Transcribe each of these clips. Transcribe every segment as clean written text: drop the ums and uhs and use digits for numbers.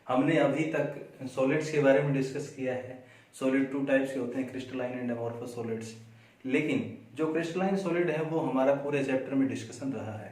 हमने अभी तक सॉलिड्स के बारे में डिस्कस किया है। सॉलिड 2 टाइप्स के होते हैं, क्रिस्टलाइन एंड अमोर्फस सॉलिड्स। लेकिन जो क्रिस्टलाइन सॉलिड है वो हमारा पूरे चैप्टर में डिस्कशन रहा है।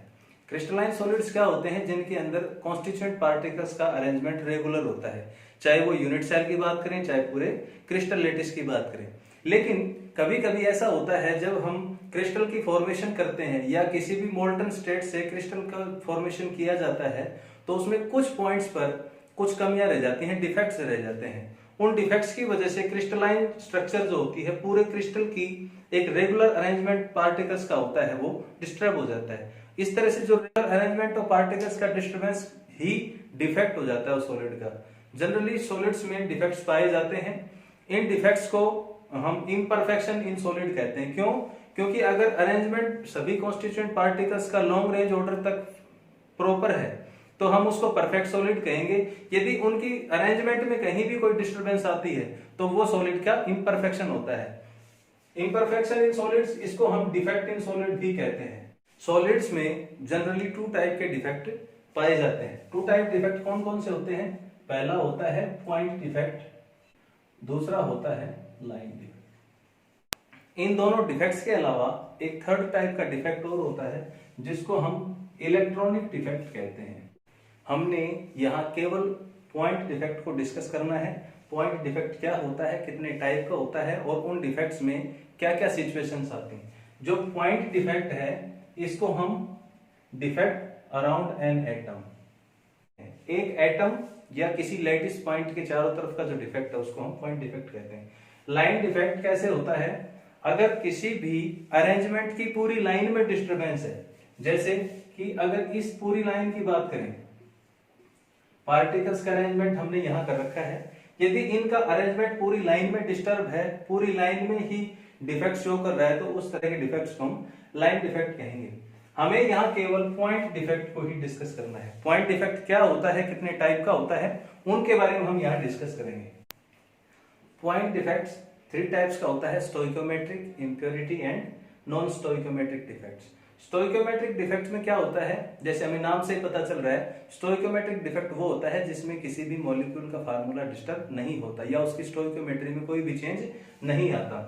क्रिस्टलाइन सॉलिड्स क्या होते हैं? जिनके अंदर कॉन्स्टिट्यूएंट पार्टिकल्स का अरेंजमेंट रेगुलर होता है, चाहे वो यूनिट सेल की बात करें चाहे पूरे क्रिस्टल लेटिस की बात करें। लेकिन कभी कभी ऐसा होता है जब हम क्रिस्टल की फॉर्मेशन करते हैं या किसी भी मोल्टन स्टेट से क्रिस्टल का फॉर्मेशन किया जाता है, तो उसमें कुछ पॉइंट्स पर कुछ कमियां रह जाती हैं, डिफेक्ट्स रह जाते हैं। उन डिफेक्ट्स की वजह से क्रिस्टलाइन स्ट्रक्चर जो होती है पूरे क्रिस्टल की एक रेगुलर अरेंजमेंट पार्टिकल्स का होता है वो डिस्टर्ब हो जाता है। इस तरह से जो रेगुलर अरेंजमेंट ऑफ पार्टिकल्स का डिस्टर्बेंस ही डिफेक्ट हो जाता है उस सॉलिड का। जनरली सॉलिड्स में डिफेक्ट्स पाए जाते हैं। इन डिफेक्ट्स को हम इम्परफेक्शन इन सॉलिड कहते हैं। क्यों? क्योंकि अगर अरेंजमेंट सभी कॉन्स्टिट्यूएंट पार्टिकल्स का लॉन्ग रेंज ऑर्डर तक प्रॉपर है तो हम उसको परफेक्ट सॉलिड कहेंगे। यदि उनकी अरेंजमेंट में कहीं भी कोई डिस्टर्बेंस आती है तो वो सॉलिड का इम्परफेक्शन होता है। इम्परफेक्शन इन सॉलिड्स, इसको हम डिफेक्ट इन सॉलिड भी कहते हैं। सॉलिड्स में जनरली 2 टाइप के डिफेक्ट पाए जाते हैं। 2 टाइप डिफेक्ट कौन कौन से होते हैं? पहला होता है पॉइंट डिफेक्ट, दूसरा होता है लाइन डिफेक्ट। इन दोनों डिफेक्ट्स के अलावा एक थर्ड टाइप का डिफेक्ट और होता है जिसको हम इलेक्ट्रॉनिक डिफेक्ट कहते हैं। हमने यहाँ केवल पॉइंट डिफेक्ट को डिस्कस करना है। पॉइंट डिफेक्ट क्या होता है, कितने टाइप का होता है और उन डिफेक्ट्स में क्या क्या सिचुएशंस आती हैं। जो पॉइंट डिफेक्ट है इसको हम डिफेक्ट अराउंड एन एटम, एक एटम या किसी लैटिस पॉइंट के चारों तरफ का जो डिफेक्ट है उसको हम पॉइंट डिफेक्ट कहते हैं। लाइन डिफेक्ट कैसे होता है? अगर किसी भी अरेंजमेंट की पूरी लाइन में डिस्टरबेंस है, जैसे कि अगर इस पूरी लाइन की बात करें, पार्टिकल्स का अरेंजमेंट हमने यहां कर रखा है, यदि इनका अरेंजमेंट पूरी लाइन में डिस्टर्ब है, पूरी लाइन में ही डिफेक्ट शो कर रहा है, तो उस तरह के डिफेक्ट्स को हम लाइन डिफेक्ट कहेंगे। हमें यहाँ केवल पॉइंट डिफेक्ट को ही डिस्कस करना है। पॉइंट डिफेक्ट क्या होता है, कितने टाइप का होता है, उनके बारे में हम यहाँ डिस्कस करेंगे। पॉइंट डिफेक्ट्स 3 टाइप्स का होता है, stoichiometric, impurity and non stoichiometric defects. Stoichiometric defect में क्या होता है, जैसे हमें नाम से ही पता चल रहा है, स्टोइकोमेट्रिक डिफेक्ट वो होता है जिसमें किसी भी मॉलिक्यूल का फार्मूला डिस्टर्ब नहीं होता या उसकी स्टोइकोमेट्री में कोई भी चेंज नहीं आता।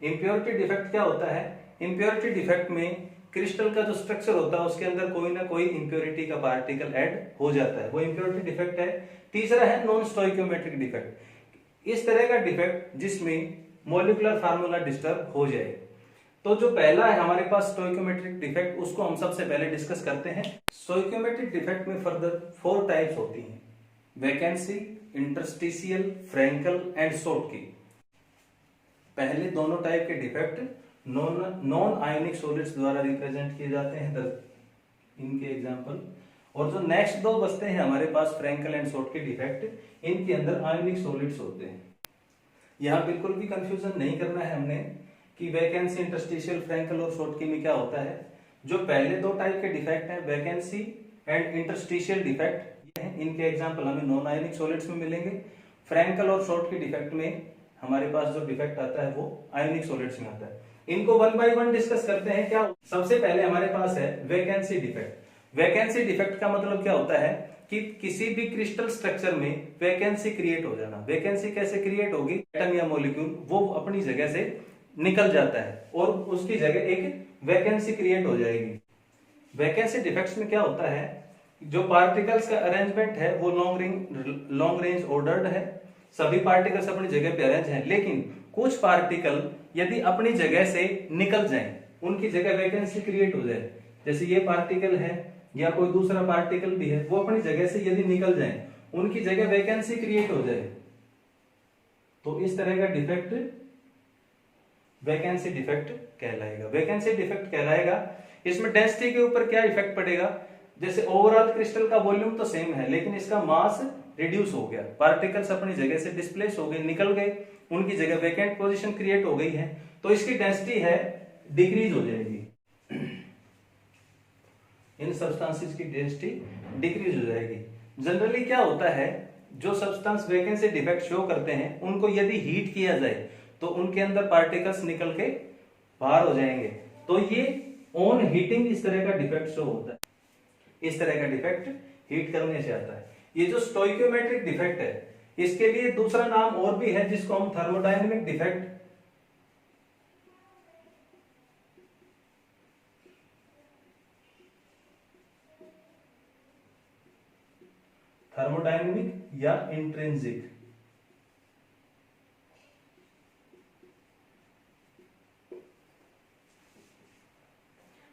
इम्प्योरिटी डिफेक्ट क्या होता है? इम्प्योरिटी डिफेक्ट में क्रिस्टल का जो स्ट्रक्चर होता है उसके अंदर कोई ना कोई इम्प्योरिटी का पार्टिकल ऐड हो जाता है, वो इम्प्योरिटी डिफेक्ट है। तीसरा है नॉन स्टोइकोमेट्रिक डिफेक्ट, इस तरह का डिफेक्ट जिसमें मॉलिक्यूलर फार्मूला डिस्टर्ब हो जाए। तो जो पहला है हमारे पास स्टोइकोमेट्रिक डिफेक्ट, उसको हम सबसे पहले डिस्कस करते हैं। स्टोइकोमेट्रिक डिफेक्ट में फर्दर 4 टाइप्स होती हैं, vacancy, interstitial, Frenkel and Schottky. पहले दोनों टाइप के डिफेक्ट नॉन आयोनिक सॉलिड्स द्वारा रिप्रेजेंट किए जाते हैं, इनके एग्जांपल। और जो नेक्स्ट 2 बचते हैं हमारे पास, फ्रैंकल एंड शॉर्टकी डिफेक्ट, इनके अंदर आयोनिक सॉलिड्स होते हैं। यहाँ बिल्कुल भी कंफ्यूजन नहीं करना है हमने कि वैकेंसी, इंटरस्टिशियल, फ्रैंकल और शॉर्टकी में क्या होता है। जो पहले 2 टाइप के डिफेक्ट हैं, वैकेंसी एंड इंटरस्टिशियल डिफेक्ट, इनके एग्जांपल हमें नॉन आयोनिक सॉलिड्स में मिलेंगे। फ्रैंकल और शॉर्टकी डिफेक्ट में हमारे पास जो डिफेक्ट आता है वो आयोनिक सॉलिड्स में आता है। इनको 1 बाय 1 डिस्कस करते हैं। क्या सबसे पहले हमारे पास है वैकेंसी डिफेक्ट। वैकेंसी डिफेक्ट का मतलब क्या होता है कि किसी भी क्रिस्टल स्ट्रक्चर में वैकेंसी क्रिएट हो जाना। वैकेंसी कैसे क्रिएट होगी? एटम या मॉलिक्यूल वो अपनी जगह से निकल जाता है और उसकी जगह एक वैकेंसी क्रिएट हो जाएगी। वैकेंसी डिफेक्ट्स में क्या होता है, जो पार्टिकल्स का अरेंजमेंट है वो लॉन्ग रेंज ऑर्डर्ड है, सभी पार्टिकल्स अपनी जगह पे अरेंज हैं, लेकिन कुछ पार्टिकल यदि अपनी जगह से निकल जाएं, उनकी जगह वैकेंसी क्रिएट हो जाए, जैसे ये पार्टिकल है या कोई दूसरा पार्टिकल भी है, वो अपनी जगह से यदि निकल जाएं, उनकी जगह वैकेंसी क्रिएट हो जाए, तो इस तरह का डिफेक्ट वैकेंसी डिफेक्ट कहलाएगा। वैकेंसी डिफेक्ट कहलाएगा। इसमें डेंसिटी के ऊपर क्या इफेक्ट पड़ेगा? जैसे ओवरऑल क्रिस्टल का वॉल्यूम तो सेम है लेकिन इसका मास रिड्यूस हो गया, पार्टिकल्स अपनी जगह से डिस्प्लेस हो गए, निकल गए, उनकी जगह वैकेंट पोजीशन क्रिएट हो गई है, तो इसकी डेंसिटी है डिक्रीज हो जाएगी। इन सब्सटेंसेस की डेंसिटी डिक्रीज हो जाएगी। जनरली क्या होता है, जो सब्सटेंस वैकेंसी डिफेक्ट शो करते हैं उनको यदि हीट किया जाए तो उनके अंदर पार्टिकल्स निकल के बाहर हो जाएंगे, तो ये ऑन हीटिंग इस तरह का डिफेक्ट शो होता है। इस तरह का डिफेक्ट हीट करने से आता है। ये जो स्टोइकियोमेट्रिक डिफेक्ट है, इसके लिए दूसरा नाम और भी है जिसको हम थर्मोडायनेमिक डिफेक्ट, थर्मोडायनेमिक या इंट्रिंसिक।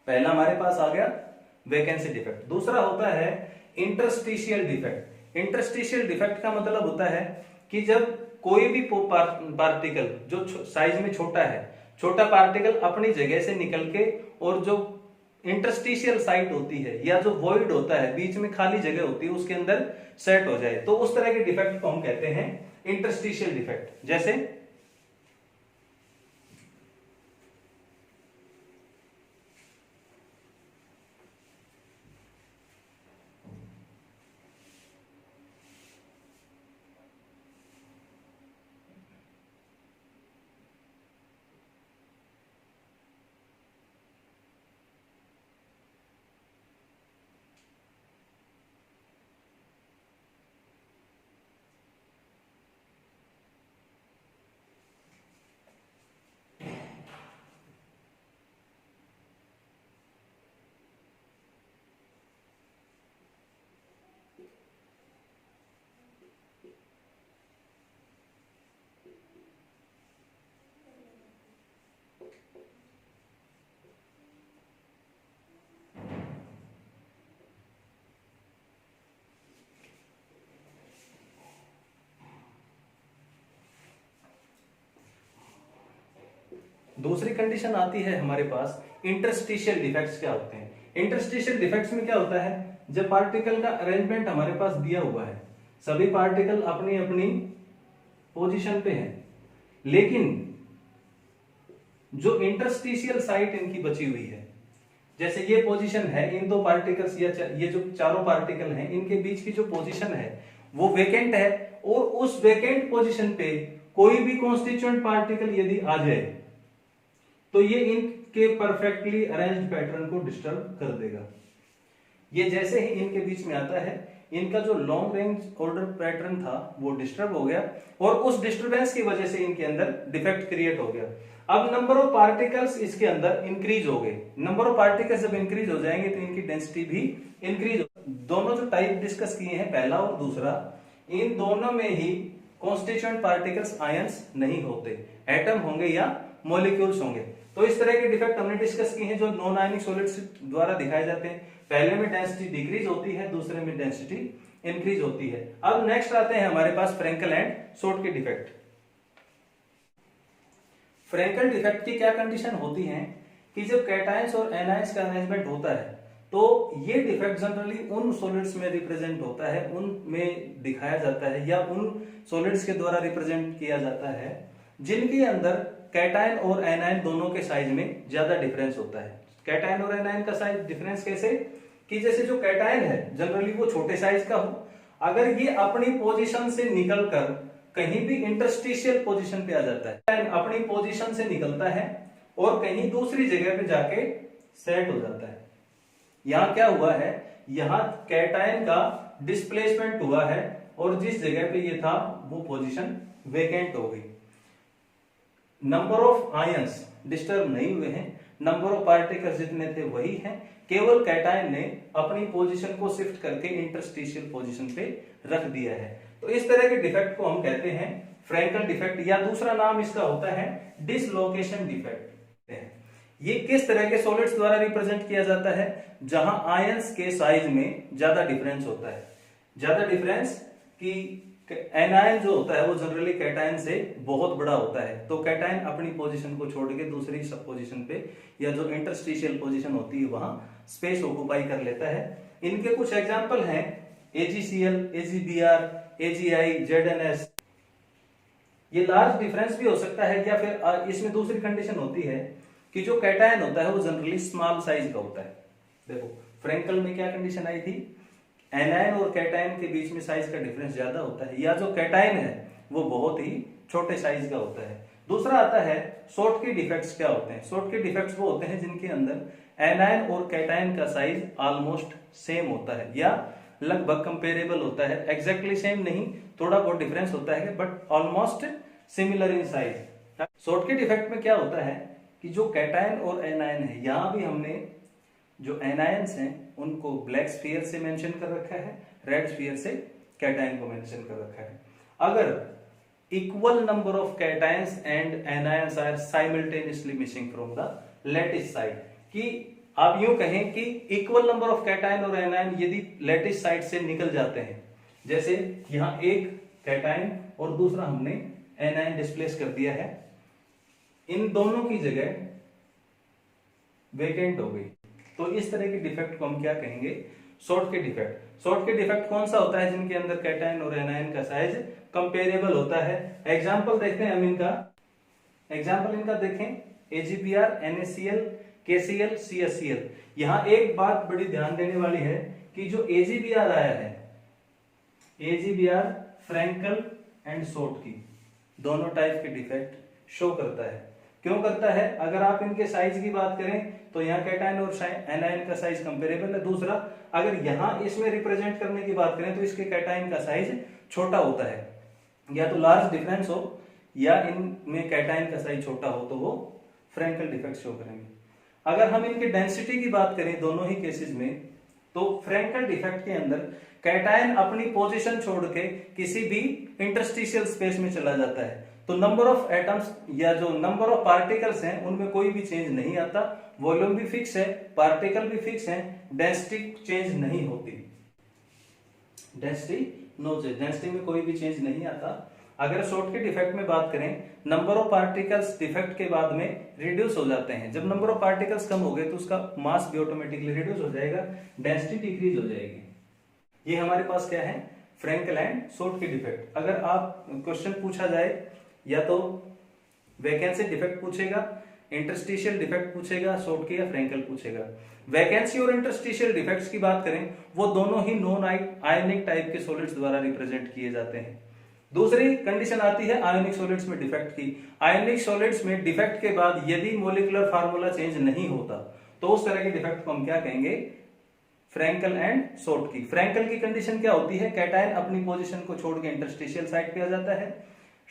पहला हमारे पास आ गया वैकेंसी डिफेक्ट। दूसरा होता है इंटरस्टिशियल डिफेक्ट। इंटरस्टिशियल डिफेक्ट का मतलब होता है कि जब कोई भी पार्टिकल जो साइज में छोटा है, छोटा पार्टिकल अपनी जगह से निकल के और जो इंटरस्टिशियल साइट होती है या जो वॉइड होता है, बीच में खाली जगह होती है, उसके अंदर सेट हो जाए, तो उस तरह के डिफेक्ट को हम कहते हैं इंटरस्टिशियल डिफेक्ट। जैसे दूसरी कंडीशन आती है हमारे पास इंटरस्टिशियल डिफेक्ट्स क्या होते हैं। इंटरस्टिशियल डिफेक्ट्स में क्या होता है, जब पार्टिकल का अरेंजमेंट हमारे पास दिया हुआ है, सभी पार्टिकल अपनी अपनी पोजीशन पे हैं, लेकिन जो इंटरस्टिशियल साइट इनकी बची हुई है, जैसे ये पोजीशन है, इन दो पार्टिकल्स या ये जो चारों पार्टिकल हैं, इनके बीच की जो पोजीशन है वो वेकेंट है, और उस वेकेंट पोजीशन पे कोई भी कॉन्स्टिट्यूएंट पार्टिकल यदि आ जाए तो ये इनके परफेक्टली अरेंज्ड पैटर्न को डिस्टर्ब कर देगा। ये जैसे ही इनके बीच में आता है, इनका जो लॉन्ग रेंज ऑर्डर पैटर्न था वो डिस्टर्ब हो गया, और उस डिस्टरबेंस की वजह से इनके अंदर डिफेक्ट क्रिएट हो गया। अब नंबर ऑफ पार्टिकल्स इसके अंदर इंक्रीज हो गए। नंबर ऑफ पार्टिकल्स जब इंक्रीज हो जाएंगे तो इनकी डेंसिटी भी इंक्रीज हो। दोनों जो टाइप डिस्कस किए हैं, पहला और दूसरा, इन दोनों में ही कॉन्स्टिट्यूएंट पार्टिकल्स आयंस नहीं होते, एटम होंगे या मॉलिक्यूल्स होंगे। तो इस तरह के डिफेक्ट हमने डिस्कस किए हैं जो नॉन आयनिक सॉलिड्स द्वारा दिखाए जाते हैं। पहले में डेंसिटी डिक्रीज होती है, दूसरे में डेंसिटी इंक्रीज होती है। अब नेक्स्ट आते हैं हमारे पास फ्रेंकल एंड शॉर्ट के डिफेक्ट। फ्रेंकल डिफेक्ट की क्या कंडीशन होती है कि जब कैटायंस और एनायंस का अरेंजमेंट होता है तो ये डिफेक्ट जनरली उन सॉलिड्स में रिप्रेजेंट होता है, उनमें दिखाया जाता है या उन सॉलिड्स के द्वारा रिप्रेजेंट किया जाता है जिनके अंदर कैटायन और एनायन दोनों के साइज में ज्यादा डिफरेंस होता है। कैटायन और एनायन का साइज डिफरेंस कैसे, कि जैसे जो कैटायन है जनरली वो छोटे साइज का हो, अगर ये अपनी पोजीशन से निकलकर कहीं भी इंटरस्टिशियल पोजीशन पे आ जाता है, अपनी पोजीशन से निकलता है और कहीं दूसरी जगह पे जाके सेट हो जाता है। यहां क्या हुआ है, यहां कैटायन का डिस्प्लेसमेंट हुआ है और जिस जगह पे ये था वो पोजीशन वेकेंट हो गई। नंबर ऑफ आयंस डिस्टर्ब नहीं हुए हैं, नंबर ऑफ पार्टिकल्स जितने थे वही हैं, केवल कैटायन ने अपनी पोजीशन को शिफ्ट करके इंटरस्टिशियल पोजीशन पे रख दिया है। तो इस तरह के डिफेक्ट को हम कहते हैं फ्रैंकल डिफेक्ट, या दूसरा नाम इसका होता है डिसलोकेशन डिफेक्ट। ये किस तरह के सॉलिड्स द्वारा रिप्रेजेंट किया जाता है, जहां आयंस के साइज में ज्यादा डिफरेंस होता है। ज्यादा डिफरेंस कि एनायन जो होता है वो जनरली कैटायन से बहुत बड़ा होता है, तो कैटायन अपनी पोजीशन को छोड़ के दूसरी सब पोजीशन पे या जो इंटरस्टिशियल पोजीशन होती है वहां स्पेस ऑक्युपाई कर लेता है। इनके कुछ एग्जांपल हैं AgCl, AgBr, AgI, ZnS। ये लार्ज डिफरेंस भी हो सकता है, या फिर इसमें दूसरी कंडीशन होती है कि जो कैटायन होता है वो जनरली स्मॉल साइज का होता है। देखो फ्रैंकल में क्या कंडीशन आई थी, एनायन और कैटायन के बीच में साइज का डिफरेंस ज्यादा होता है, या जो कैटायन है वो बहुत ही छोटे साइज का होता है। दूसरा आता है शॉर्ट के डिफेक्ट्स क्या होते हैं। शॉर्ट के डिफेक्ट्स वो होते हैं जिनके अंदर एनायन और कैटायन का साइज ऑलमोस्ट सेम होता है, या लगभग कंपेरेबल होता है, एग्जैक्टली सेम नहीं, थोड़ा बहुत डिफरेंस होता है but almost similar in size. Shortcut effect में क्या होता है कि जो कैटायन और एनायन है, यहां भी हमने जो एनायंस हैं उनको ब्लैक स्फीयर से मेंशन कर रखा है, रेड स्फीयर से कैटायन को मेंशन कर रखा है। अगर equal number of cations and anions are simultaneously missing from the lattice site, कि आप यूं कहें कि इक्वल नंबर ऑफ कैटायन और एनायन यदि लैटिस साइड से निकल जाते हैं, जैसे यहां एक कैटायन और दूसरा हमने एनायन डिस्प्लेस कर दिया है, इन दोनों की जगह वेकेंट हो गई, तो इस तरह के डिफेक्ट को हम क्या कहेंगे, शॉर्टकट डिफेक्ट। शॉर्टकट डिफेक्ट कौन सा होता है, जिनके अंदर कैटायन और एनायन का साइज कंपेरेबल होता है। एग्जांपल देखते हैं हम इनका, एग्जांपल इनका देखें, AgBr, NaCl, KCl, CaCl। यहां एक बात बड़ी ध्यान देने वाली है कि जो AgBr आया है, AgBr फ्रैंकल एंड शॉर्टकी दोनों टाइप के डिफेक्ट शो करता है। क्यों करता है, अगर आप इनके साइज की बात करें तो यहाँ कैटायन और एनायन का साइज कंपेरेबल है। दूसरा, अगर यहाँ इसमें रिप्रेजेंट करने की बात करें तो इसके कैटायन का साइज छोटा होता है, या तो लार्ज डिफरेंस हो या इनमें कैटायन का साइज छोटा हो, तो वो फ्रैंकल डिफेक्ट शो करेंगे। अगर हम इनकी डेंसिटी की बात करें दोनों ही केसेस में, तो फ्रैंकल डिफेक्ट के अंदर कैटायन अपनी पोजीशन छोड़ के किसी भी इंटरस्टिशियल स्पेस में चला जाता है, तो नंबर ऑफ एटम्स या जो नंबर ऑफ पार्टिकल्स हैं उनमें कोई भी चेंज नहीं आता, वॉल्यूम भी फिक्स है, पार्टिकल भी फिक्स है, डेंसिटी चेंज नहीं होती, डेंसिटी में कोई भी चेंज नहीं आता। अगर शॉर्टकट इफेक्ट में बात करें, नंबर ऑफ पार्टिकल्स डिफेक्ट के बाद में रिड्यूस हो जाते हैं। जब नंबर ऑफ पार्टिकल्स कम हो गए तो उसका मास भी ऑटोमेटिकली रिड्यूस हो जाएगा, डेंसिटी डिक्रीज हो जाएगी। ये हमारे पास क्या है, फ्रैंकल एंड शॉर्टकट डिफेक्ट। अगर आप क्वेश्चन पूछा जाए, या तो वैकेंसी डिफेक्ट पूछेगा, इंटरस्टिशियल डिफेक्ट पूछेगा, शॉर्टकट या फ्रैंकल पूछेगा। वैकेंसी और इंटरस्टिशियल डिफेक्ट्स की बात करें, वो दोनों ही नॉन आयनिक टाइप के सॉलिड्स द्वारा रिप्रेजेंट किए जाते हैं। दूसरी कंडीशन आती है आयोनिक सॉलिड्स में डिफेक्ट की। आयोनिक सॉलिड्स में डिफेक्ट के बाद यदि मॉलिक्यूलर फार्मूला चेंज नहीं होता तो उस तरह के डिफेक्ट को हम क्या कहेंगे, फ्रैंकल एंड शॉर्टकी। फ्रैंकल की कंडीशन क्या होती है, कैटायन अपनी पोजीशन को छोड़ के इंटरस्टिशियल साइड पे आ जाता है।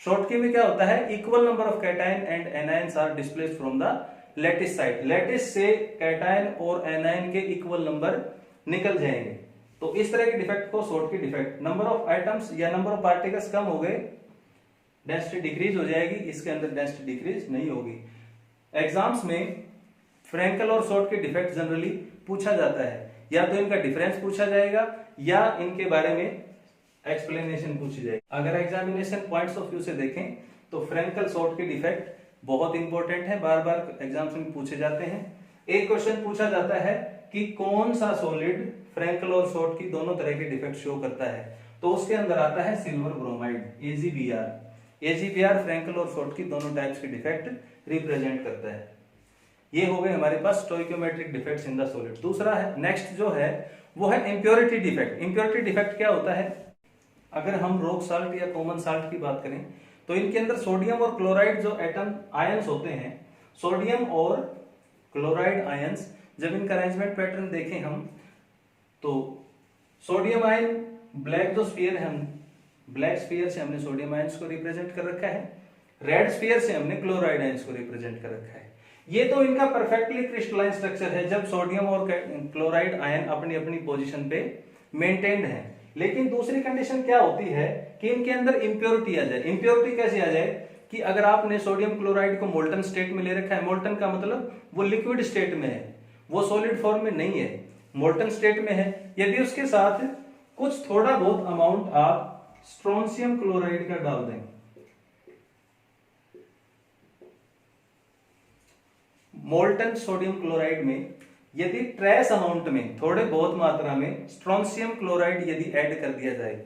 शॉर्टकी में क्या होता है, equal number of cation and anions are displaced from the lattice site, lattice से कैटायन और एनायन के इक्वल नंबर निकल जाएंगे, तो इस तरह के डिफेक्ट को Schottky defect. Number of items या नंबर ऑफ पार्टिकल्स कम हो गए, डेंसिटी डिक्रीज हो जाएगी, इसके अंदर डेंसिटी डिक्रीज नहीं होगी। एग्जाम्स में फ्रैंकल और शॉर्टकी डिफेक्ट जनरली पूछा जाता है, या तो इनका डिफरेंस पूछा जाएगा या इनके बारे में एक्सप्लेनेशन पूछी जाएगी। अगर एग्जामिनेशन पॉइंट्स ऑफ व्यू से देखें तो फ्रैंकल शॉर्टकी डिफेक्ट बहुत इंपॉर्टेंट है, बार बार एग्जाम्स में पूछे जाते हैं। एक क्वेश्चन पूछा जाता है कि कौन सा सॉलिड फ्रैंकल और शॉर्टकी दोनों तरह के डिफेक्ट शो करता है, तो उसके अंदर आता है silver bromide, AgBr। AgBr Frenkel और शॉर्टकी दोनों टाइप्स के डिफेक्ट रिप्रेजेंट करता है। ये हो गए हमारे पास stoichiometric defects in the solid. दूसरा है, नेक्स्ट जो है वो है इंप्योरिटी डिफेक्ट। इंप्योरिटी डिफेक्ट क्या होता है, अगर हम रॉक साल्ट या कॉमन साल्ट की बात करें तो इनके अंदर सोडियम और क्लोराइड जो एटम आयंस होते हैं, सोडियम और क्लोराइड आयंस, जब इनका अरेंजमेंट पैटर्न देखें हम तो सोडियम आयन ब्लैक जो स्फीयर है, हम ब्लैक स्फीयर से हमने सोडियम आयंस को रिप्रेजेंट कर रखा है, रेड स्फीयर से हमने क्लोराइड आयंस को रिप्रेजेंट कर रखा है। ये तो इनका परफेक्टली क्रिस्टलाइन स्ट्रक्चर है जब सोडियम और क्लोराइड आयन अपनी अपनी पोजीशन पे मेंटेन्ड है। लेकिन दूसरी कंडीशन क्या होती है कि इनके अंदर इंप्योरिटी आ जाए। इंप्योरिटी कैसे आ जाए कि अगर आपने सोडियम क्लोराइड को मोल्टन स्टेट में ले रखा है, मोल्टन का मतलब वो लिक्विड स्टेट में है, वो सॉलिड फॉर्म में नहीं है, मोल्टन स्टेट में है। यदि उसके साथ कुछ थोड़ा बहुत अमाउंट आप स्ट्रोंशियम क्लोराइड का डाल दें, मोल्टन सोडियम क्लोराइड में यदि ट्रेस अमाउंट में, थोड़े बहुत मात्रा में स्ट्रोंशियम क्लोराइड यदि ऐड कर दिया जाए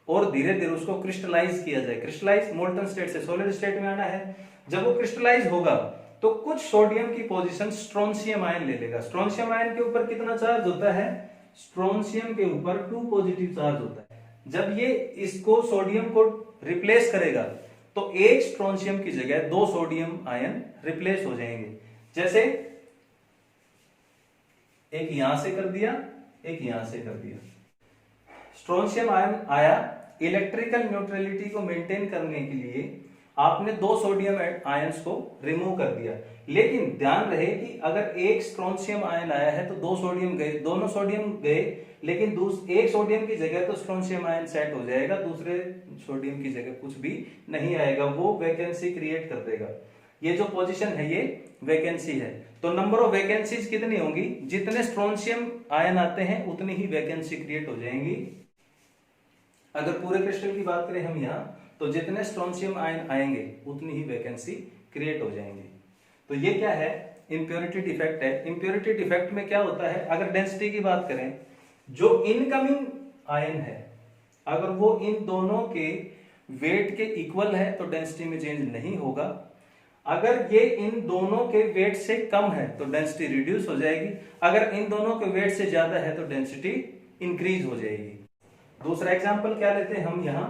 और धीरे धीरे उसको क्रिस्टलाइज किया जाए, क्रिस्टलाइज मोल्टन स्टेट से सॉलिड स्टेट में आना है, जब वो क्रिस्टलाइज होगा तो कुछ सोडियम की पोजीशन स्ट्रोंशियम आयन ले लेगा। स्ट्रोंशियम आयन के ऊपर कितना चार्ज होता है, स्ट्रोंशियम के ऊपर 2 पॉजिटिव चार्ज होता है। जब ये इसको सोडियम को रिप्लेस करेगा तो एक स्ट्रोंशियम की जगह 2 सोडियम आयन रिप्लेस हो जाएंगे। जैसे एक यहां से कर दिया, एक यहां से कर दिया, स्ट्रोंशियम आयन आया, इलेक्ट्रिकल न्यूट्रलिटी को मेंटेन करने के लिए आपने 2 सोडियम आयंस को रिमूव कर दिया। लेकिन ध्यान रहे कि अगर एक स्ट्रोंशियम आयन आया है तो 2 सोडियम गए, दोनों सोडियम गए, लेकिन एक सोडियम की जगह तो स्ट्रोंशियम आयन सेट हो जाएगा, दूसरे सोडियम की जगह कुछ भी नहीं आएगा, वो वैकेंसी क्रिएट कर देगा। ये जो पोजीशन है ये वैकेंसी है। तो नंबर ऑफ वैकेंसीज कितनी होंगी, जितने स्ट्रोंशियम आयन आते हैं उतनी ही वैकेंसी क्रिएट हो जाएंगी। अगर पूरे क्रिस्टल की बात करें हम यहाँ, तो जितने स्ट्रोंशियम आयन आएंगे उतनी ही वैकेंसी क्रिएट हो जाएंगी। तो ये क्या है, इंप्योरिटी डिफेक्ट है। इंप्योरिटी डिफेक्ट में क्या होता है, अगर डेंसिटी की बात करें, जो इनकमिंग आयन है अगर वो इन दोनों के वेट के इक्वल है तो डेंसिटी में चेंज नहीं होगा। अगर ये इन दोनों के वेट से कम है तो डेंसिटी रिड्यूस हो जाएगी, अगर इन दोनों के वेट से ज्यादा है तो डेंसिटी इंक्रीज हो जाएगी। दूसरा एग्जांपल क्या लेते हैं हम यहाँ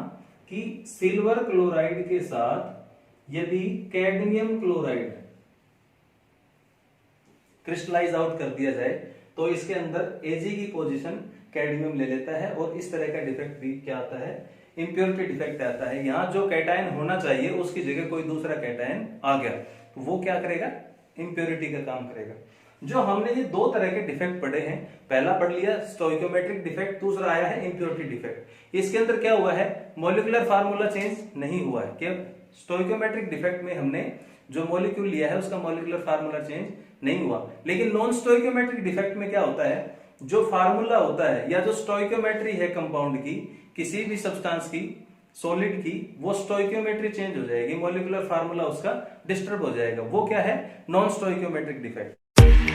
कि सिल्वर क्लोराइड के साथ यदि कैडमियम क्लोराइड क्रिस्टलाइज आउट कर दिया जाए तो इसके अंदर Ag की पोजीशन कैडमियम ले लेता है और इस तरह का डिफेक्ट भी क्या आता है, इंप्योरिटी डिफेक्ट आता है। यहाँ जो कैटायन होना चाहिए उसकी जगह कोई दूसरा कैटायन आ गया तो वो क्या करेगा, इंप्योरिटी का काम करेगा। जो हमने ये 2 तरह के डिफेक्ट पढ़े हैं, पहला पढ़ लिया स्टोइकोमेट्रिक डिफेक्ट, दूसरा आया है इंप्योरिटी डिफेक्ट। इसके अंदर क्या हुआ है, मॉलिक्यूलर फार्मूला चेंज नहीं हुआ है। क्या स्टोइकोमेट्रिक डिफेक्ट में हमने जो मॉलिक्यूल लिया है उसका मॉलिक्यूलर फार्मूला चेंज नहीं हुआ, लेकिन नॉन स्टोइकोमेट्रिक डिफेक्ट में क्या होता है, जो फार्मूला होता है या जो स्टोइकोमेट्री है कंपाउंड की, किसी भी सब्सटेंस की, सॉलिड की, वो स्टोइकोमेट्री चेंज हो जाएगी, मॉलिक्यूलर फार्मूला उसका डिस्टर्ब हो जाएगा। वो क्या है, नॉन स्टोइकोमेट्रिक डिफेक्ट।